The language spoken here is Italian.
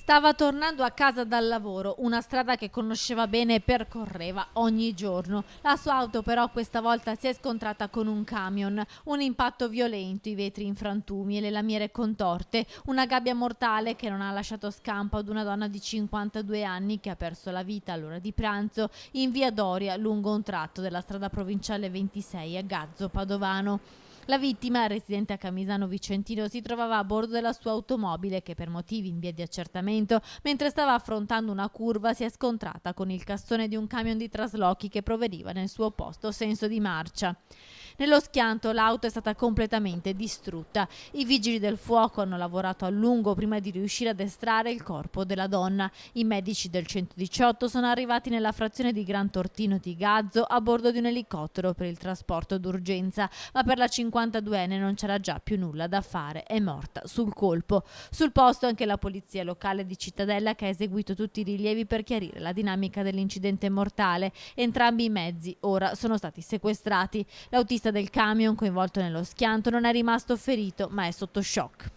Stava tornando a casa dal lavoro, una strada che conosceva bene e percorreva ogni giorno. La sua auto però questa volta si è scontrata con un camion, un impatto violento, i vetri in frantumi e le lamiere contorte, una gabbia mortale che non ha lasciato scampo ad una donna di 52 anni che ha perso la vita all'ora di pranzo in via Doria lungo un tratto della strada provinciale 26 a Gazzo Padovano. La vittima, residente a Camisano Vicentino, si trovava a bordo della sua automobile che per motivi in via di accertamento, mentre stava affrontando una curva, si è scontrata con il cassone di un camion di traslochi che proveniva nel suo opposto senso di marcia. Nello schianto l'auto è stata completamente distrutta. I vigili del fuoco hanno lavorato a lungo prima di riuscire ad estrarre il corpo della donna. I medici del 118 sono arrivati nella frazione di Gran Tortino di Gazzo a bordo di un elicottero per il trasporto d'urgenza, ma per la 52enne non c'era già più nulla da fare, è morta sul colpo. Sul posto anche la polizia locale di Cittadella che ha eseguito tutti i rilievi per chiarire la dinamica dell'incidente mortale. Entrambi i mezzi ora sono stati sequestrati. L'autista del camion coinvolto nello schianto non è rimasto ferito ma è sotto shock.